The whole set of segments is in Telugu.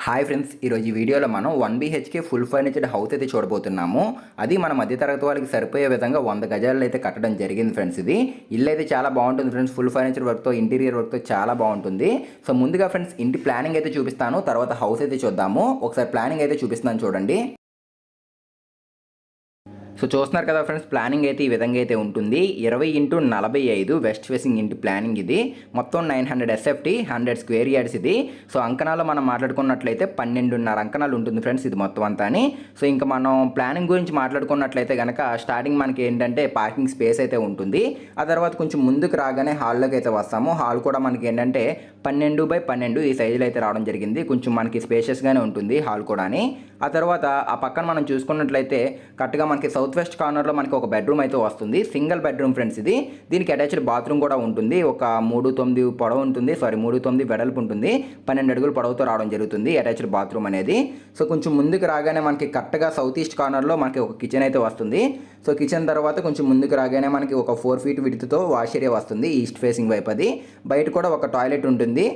హాయ్ ఫ్రెండ్స్, ఈరోజు ఈ వీడియోలో మనం 1 BHK ఫుల్ ఫర్నిచర్డ్ హౌస్ అయితే చూడబోతున్నాము. అది మన మధ్యతరగతి వాళ్ళకి సరిపోయే విధంగా 100 గజాల్లో అయితే కట్టడం జరిగింది ఫ్రెండ్స్. ఇది ఇల్లు అయితే చాలా బాగుంటుంది ఫ్రెండ్స్. ఫుల్ ఫర్నిచర్ వర్క్తో, ఇంటీరియర్ వర్క్తో చాలా బాగుంటుంది. సో ముందుగా ఫ్రెండ్స్ ఇంటి ప్లానింగ్ అయితే చూపిస్తాను, తర్వాత హౌస్ అయితే చూద్దాము. ఒకసారి ప్లానింగ్ అయితే చూపిస్తున్నాను చూడండి. సో చూస్తున్నారు కదా ఫ్రెండ్స్, ప్లానింగ్ అయితే ఈ విధంగా అయితే ఉంటుంది. 20x45 వెస్ట్ ఫేసింగ్ ఇంటి ప్లానింగ్ ఇది. మొత్తం 900 SFT, 100 స్క్వేర్ యార్డ్స్ ఇది. సో అంకణాలు మనం మాట్లాడుకున్నట్లయితే 12.5 అంకణాలు ఉంటుంది ఫ్రెండ్స్ ఇది మొత్తం అంతా. సో ఇంకా మనం ప్లానింగ్ గురించి మాట్లాడుకున్నట్లయితే కనుక స్టార్టింగ్ మనకి ఏంటంటే పార్కింగ్ స్పేస్ అయితే ఉంటుంది. ఆ తర్వాత కొంచెం ముందుకు రాగానే హాల్లోకి అయితే వస్తాము. హాల్ కూడా మనకి ఏంటంటే 12x12 ఈ సైజులో అయితే రావడం జరిగింది. కొంచెం మనకి స్పేషియస్గానే ఉంటుంది హాల్ కూడా. ఆ తర్వాత ఆ పక్కన మనం చూసుకున్నట్లయితే కరెక్ట్గా మనకి సౌత్ వెస్ట్ కార్నర్లో మనకి ఒక బెడ్రూమ్ అయితే వస్తుంది. సింగిల్ బెడ్రూమ్ ఫ్రెండ్స్ ఇది. దీనికి అటాచ్డ్ బాత్రూమ్ కూడా ఉంటుంది. ఒక 3.9 పొడవు ఉంటుంది, 3.9 వెడల్పు ఉంటుంది. 12 అడుగులు పొడవుతో రావడం జరుగుతుంది అటాచ్డ్ బాత్రూమ్ అనేది. సో కొంచెం ముందుకు రాగానే మనకి కరెక్ట్గా సౌత్ ఈస్ట్ కార్నర్లో మనకి ఒక కిచెన్ అయితే వస్తుంది. సో కిచెన్ తర్వాత కొంచెం ముందుకు రాగానే మనకి ఒక 4 ఫీట్ విడ్త్తో వాష్ ఏరియా వస్తుంది ఈస్ట్ ఫేసింగ్ వైపు. అది బయట కూడా ఒక టాయిలెట్ ఉంటుంది.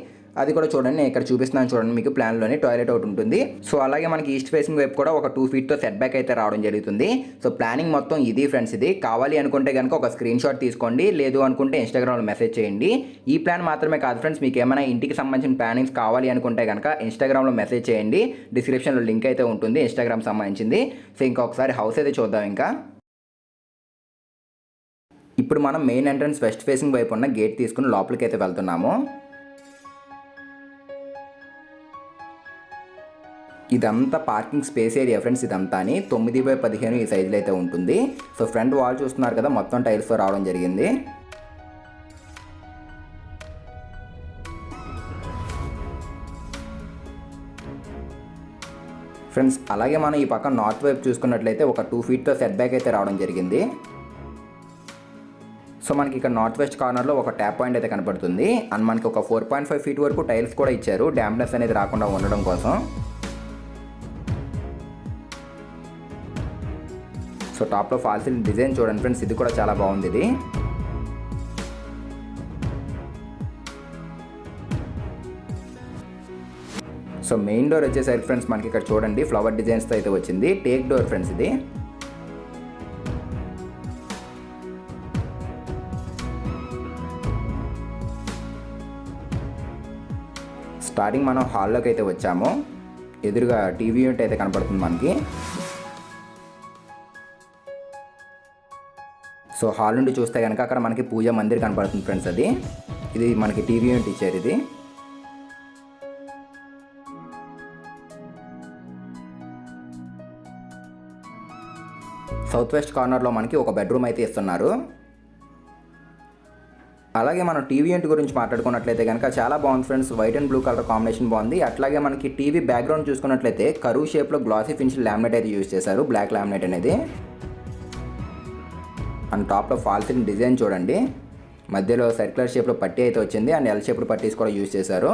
అది కూడా చూడండి, నేను ఇక్కడ చూపిస్తున్నాను చూడండి, మీకు ప్లాన్లోని టాయిలెట్ ఒకటి ఉంటుంది. సో అలాగే మనకి ఈస్ట్ ఫేసింగ్ వైపు కూడా ఒక 2 ఫీట్తో సెట్ బ్యాక్ అయితే రావడం జరుగుతుంది. సో ప్లానింగ్ మొత్తం ఇది ఫ్రెండ్స్. ఇది కావాలి అనుకుంటే కనుక ఒక స్క్రీన్ షాట్ తీసుకోండి, లేదు అనుకుంటే ఇన్స్టాగ్రామ్లో మెసేజ్ చేయండి. ఈ ప్లాన్ మాత్రమే కాదు ఫ్రెండ్స్, మీకు ఏమైనా ఇంటికి సంబంధించిన ప్లానింగ్స్ కావాలి అనుకుంటే కనుక ఇన్స్టాగ్రామ్లో మెసేజ్ చేయండి. డిస్క్రిప్షన్లో లింక్ అయితే ఉంటుంది ఇన్స్టాగ్రామ్ సంబంధించింది. సో ఇంకొకసారి హౌస్ అయితే చూద్దాం. ఇంకా ఇప్పుడు మనం మెయిన్ ఎంట్రన్స్ వెస్ట్ ఫేసింగ్ వైపు ఉన్న గేట్ తీసుకుని లోపలికి అయితే వెళ్తున్నాము. ఇదంతా పార్కింగ్ స్పేస్ ఏరియా ఫ్రెండ్స్. ఇదంతా 9x15 ఈ సైజులో అయితే ఉంటుంది. సో ఫ్రంట్ వాల్ చూస్తున్నారు కదా, మొత్తం టైల్స్తో రావడం జరిగింది. ఫ్రెండ్స్ అలాగే మనం ఈ పక్క నార్త్ వైపు చూసుకున్నట్లయితే ఒక 2 ఫీట్తో సెట్ బ్యాక్ అయితే రావడం జరిగింది. సో మనకి ఇక్కడ నార్త్ వెస్ట్ కార్నర్లో ఒక ట్యాప్ పాయింట్ అయితే కనపడుతుంది. అండ్ మనకి ఒక 4.5 ఫీట్ వరకు టైల్స్ కూడా ఇచ్చారు, డ్యామ్నెస్ అనేది రాకుండా ఉండడం కోసం. సో టాప్లో ఫాల్ సీలింగ్ డిజైన్ చూడండి ఫ్రెండ్స్, ఇది కూడా చాలా బాగుంది. ఇది సో మెయిన్ డోర్ వచ్చేసరికి ఫ్రెండ్స్ మనకి ఇక్కడ చూడండి ఫ్లవర్ డిజైన్స్తో అయితే వచ్చింది. టేక్ డోర్ ఫ్రెండ్స్ ఇది. స్టార్టింగ్ మనం హాల్లోకి అయితే వచ్చాము. ఎదురుగా టీవీ యూనిట్ అయితే కనపడుతుంది మనకి. సో హాల్ నుండి చూస్తే కనుక అక్కడ మనకి పూజా మందిర్ కనపడుతుంది ఫ్రెండ్స్. ఇది మనకి టీవీ యూనిట్ ఇచ్చారు. ఇది సౌత్ వెస్ట్ కార్నర్లో మనకి ఒక బెడ్రూమ్ అయితే ఇస్తున్నారు. అలాగే మనం టీవీ యూనిట్ గురించి మాట్లాడుకున్నట్లయితే కనుక చాలా బాగుంది friends. White and blue colour combination బాగుంది. అట్లాగే మనకి టీవీ బ్యాక్గ్రౌండ్ చూసుకున్నట్లయితే కరువు షేప్లో గ్లాసీ ఫినిష్ లామినేట్ అయితే యూజ్ చేశారు, బ్లాక్ లామినేట్ అనేది. అండ్ టాప్లో ఫాల్ సీలింగ్ డిజైన్ చూడండి, మధ్యలో సర్క్యులర్ షేప్లో పట్టీ అయితే వచ్చింది. అండ్ ఎల్ షేప్లో పట్టీస్ కూడా యూజ్ చేశారు.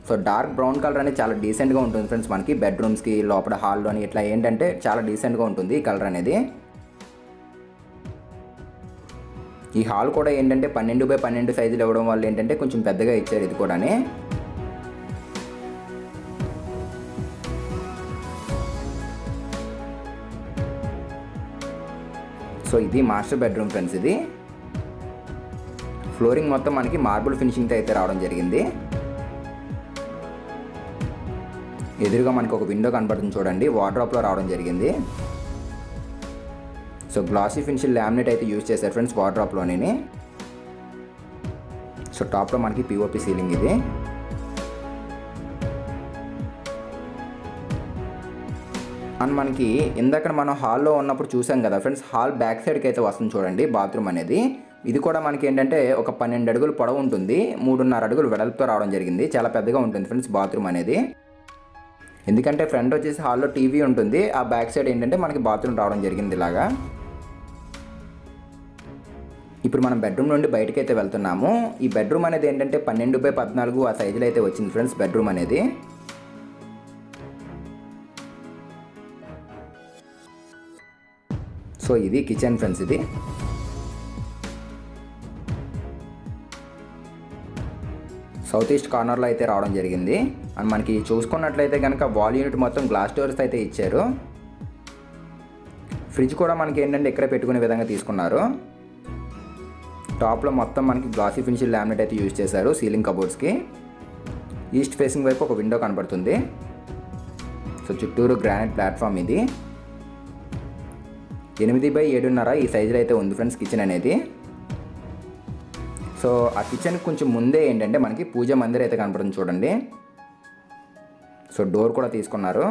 సో డార్క్ బ్రౌన్ కలర్ అనేది చాలా డీసెంట్గా ఉంటుంది ఫ్రెండ్స్. మనకి బెడ్రూమ్స్కి, లోపల హాల్లోని ఇట్లా ఏంటంటే చాలా డీసెంట్గా ఉంటుంది ఈ కలర్ అనేది. ఈ హాల్ కూడా ఏంటంటే 12x12 సైజులు ఇవ్వడం వల్ల ఏంటంటే కొంచెం పెద్దగా ఇచ్చారు ఇది కూడా. సో ఇది మాస్టర్ బెడ్రూమ్ ఫ్రెండ్స్. ఇది ఫ్లోరింగ్ మొత్తం మనకి మార్బుల్ ఫినిషింగ్తో అయితే రావడం జరిగింది. ఎదురుగా మనకి ఒక విండో కనపడుతుంది చూడండి, వార్డ్రోబ్లో రావడం జరిగింది. సో గ్లాసీ ఫినిష్ లామినేట్ అయితే యూజ్ చేశారు ఫ్రెండ్స్ వార్డ్రోబ్లోని. సో టాప్లో మనకి పిఓపి సీలింగ్ ఇది. అండ్ మనకి ఇందాక మనం హాల్లో ఉన్నప్పుడు చూసాం కదా ఫ్రెండ్స్, హాల్ బ్యాక్ సైడ్కి అయితే వస్తుంది చూడండి బాత్రూమ్ అనేది. ఇది కూడా మనకి ఏంటంటే ఒక 12 అడుగులు పొడవు ఉంటుంది, 3.5 అడుగులు వెడల్పుతో రావడం జరిగింది. చాలా పెద్దగా ఉంటుంది ఫ్రెండ్స్ బాత్రూమ్ అనేది. ఎందుకంటే ఫ్రంట్ వచ్చేసి హాల్లో టీవీ ఉంటుంది, ఆ బ్యాక్ సైడ్ ఏంటంటే మనకి బాత్రూమ్ రావడం జరిగింది ఇలాగా. ఇప్పుడు మనం బెడ్రూమ్ నుండి బయటకు అయితే వెళ్తున్నాము. ఈ బెడ్రూమ్ అనేది ఏంటంటే 12x14 ఆ సైజులో అయితే వచ్చింది ఫ్రెండ్స్ బెడ్రూమ్ అనేది. సో ఇది కిచెన్ ఫ్రెండ్స్. ఇది సౌత్ ఈస్ట్ కార్నర్లో అయితే రావడం జరిగింది. అండ్ మనకి చూసుకున్నట్లయితే కనుక వాల్ యూనిట్ మొత్తం గ్లాస్ డోర్స్ అయితే ఇచ్చారు. ఫ్రిడ్జ్ కూడా మనకి ఏంటంటే ఇక్కడ పెట్టుకునే విధంగా తీసుకున్నారు. టాప్లో మొత్తం మనకి గ్లాసీ ఫినిష్ లామినేట్ అయితే యూజ్ చేశారు సీలింగ్ కబోర్డ్స్కి. ఈస్ట్ ఫేసింగ్ వైపు ఒక విండో కనబడుతుంది. సో చుట్టూరు గ్రానైట్ ప్లాట్ఫామ్ ఇది. 8x7.5 ఈ సైజులో అయితే ఉంది ఫ్రెండ్స్ కిచెన్ అనేది. సో ఆ కిచెన్ కొంచెం ముందే ఏంటంటే మనకి పూజా మందిర్ అయితే కనపడుతుంది చూడండి. సో డోర్ కూడా తీసుకున్నారు.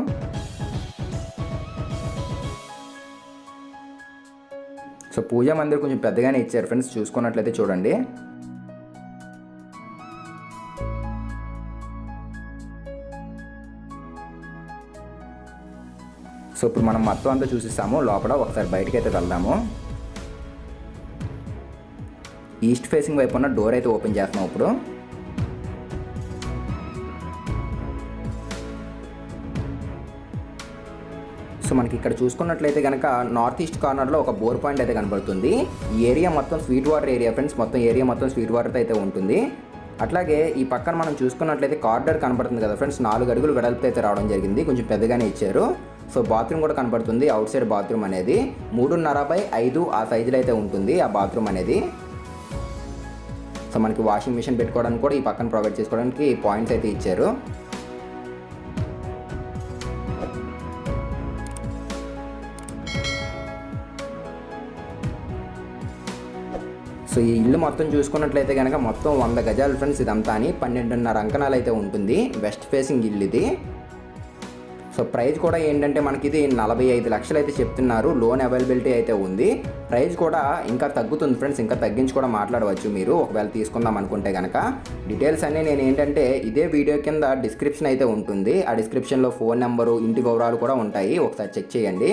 సో పూజా మందిర్ కొంచెం పెద్దగానే ఇచ్చారు ఫ్రెండ్స్ చూసుకున్నట్లయితే చూడండి. సో ఇప్పుడు మనం మొత్తం అంతా చూసిస్తాము. లోపల ఒకసారి బయటకు అయితే వెళ్దాము. ఈస్ట్ ఫేసింగ్ వైపు ఉన్న డోర్ అయితే ఓపెన్ చేస్తున్నాం ఇప్పుడు. సో మనకి ఇక్కడ చూసుకున్నట్లయితే కనుక నార్త్ ఈస్ట్ కార్నర్లో ఒక బోర్ పాయింట్ అయితే కనబడుతుంది. ఈ ఏరియా మొత్తం స్వీట్ వాటర్ ఏరియా ఫ్రెండ్స్. మొత్తం ఏరియా మొత్తం స్వీట్ వాటర్ అయితే ఉంటుంది. అట్లాగే ఈ పక్కన మనం చూసుకున్నట్లయితే కారిడార్ కనబడుతుంది కదా ఫ్రెండ్స్. 4 అడుగులు వెడల్పు అయితే రావడం జరిగింది. కొంచెం పెద్దగానే ఇచ్చారు. సో బాత్రూమ్ కూడా కనబడుతుంది. అవుట్ సైడ్ బాత్రూమ్ అనేది 3.5x5 ఆ సైజులో అయితే ఉంటుంది ఆ బాత్రూమ్ అనేది. సో మనకి వాషింగ్ మిషన్ పెట్టుకోవడానికి కూడా ఈ పక్కన ప్రొవైడ్ చేసుకోవడానికి పాయింట్స్ అయితే ఇచ్చారు. సో ఈ ఇల్లు మొత్తం చూసుకున్నట్లయితే కనుక మొత్తం 100 గజాలు ఫ్రెండ్స్ ఇదంతా అని. 12.5 అంకణాలు అయితే ఉంటుంది. వెస్ట్ ఫేసింగ్ ఇల్లు ఇది. సో ప్రైస్ కూడా ఏంటంటే మనకి ఇది 45 లక్షలు అయితే చెప్తున్నారు. లోన్ అవైలబిలిటీ అయితే ఉంది. ప్రైస్ కూడా ఇంకా తగ్గుతుంది ఫ్రెండ్స్. ఇంకా తగ్గించి కూడా మాట్లాడవచ్చు మీరు ఒకవేళ తీసుకుందాం అనుకుంటే కనుక. డీటెయిల్స్ అన్నీ నేను ఏంటంటే ఇదే వీడియో కింద డిస్క్రిప్షన్ అయితే ఉంటుంది. ఆ డిస్క్రిప్షన్లో ఫోన్ నెంబరు ఇంటి వివరాలు కూడా ఉంటాయి. ఒకసారి చెక్ చేయండి.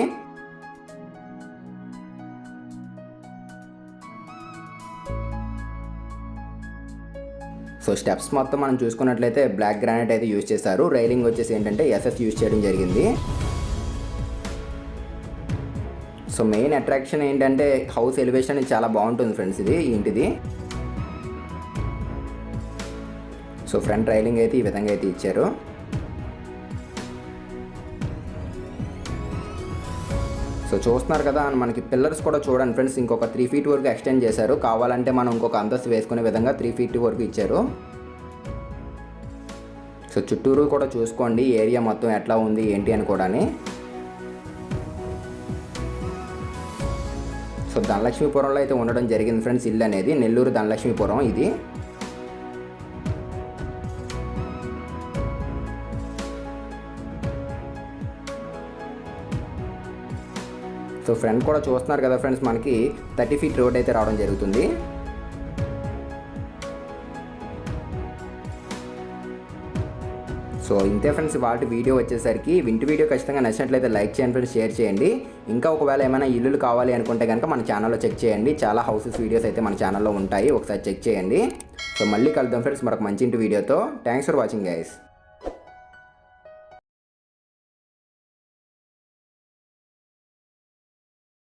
సో స్టెప్స్ మొత్తం మనం చూసుకున్నట్లయితే బ్లాక్ గ్రానైట్ అయితే యూజ్ చేశారు. రైలింగ్ వచ్చేసి ఏంటంటే ఎస్ఎస్ యూజ్ చేయడం జరిగింది. సో మెయిన్ అట్రాక్షన్ ఏంటంటే హౌస్ ఎలివేషన్ అనేది చాలా బాగుంటుంది ఫ్రెండ్స్ ఇది ఇంటిది. సో ఫ్రంట్ రైలింగ్ అయితే ఈ విధంగా అయితే ఇచ్చారు. సో చూస్తున్నారు కదా మనకి పిల్లర్స్ కూడా చూడండి ఫ్రెండ్స్. ఇంకొక 3 feet వరకు ఎక్స్టెండ్ చేశారు. కావాలంటే మనం ఇంకొక అంతస్తు వేసుకునే విధంగా 3 feet వరకు ఇచ్చారు. సో చుట్టూరు కూడా చూసుకోండి ఏరియా మొత్తం ఎట్లా ఉంది ఏంటి అని కూడా. సో ధనలక్ష్మీపురంలో అయితే ఉండడం జరిగింది ఫ్రెండ్స్ ఇల్లు అనేది. నెల్లూరు ధనలక్ష్మీపురం ఇది. సో ఫ్రంట్ కూడా చూస్తున్నారు కదా ఫ్రెండ్స్ మనకి 30 feet రోడ్ అయితే రావడం జరుగుతుంది. సో ఇంతే ఫ్రెండ్స్ వాటి వీడియో వచ్చేసరికి. వింటి వీడియో ఖచ్చితంగా నచ్చినట్లయితే లైక్ చేయండి ఫ్రెండ్స్, షేర్ చేయండి. ఇంకా ఒకవేళ ఏమైనా ఇల్లులు కావాలి అనుకుంటే కనుక మన ఛానల్లో చెక్ చేయండి. చాలా హౌసెస్ వీడియోస్ అయితే మన ఛానల్లో ఉంటాయి. ఒకసారి చెక్ చేయండి. సో మళ్ళీ కలుద్దాం ఫ్రెండ్స్ మరొక మంచి ఇంటి వీడియోతో. Thanks for watching guys.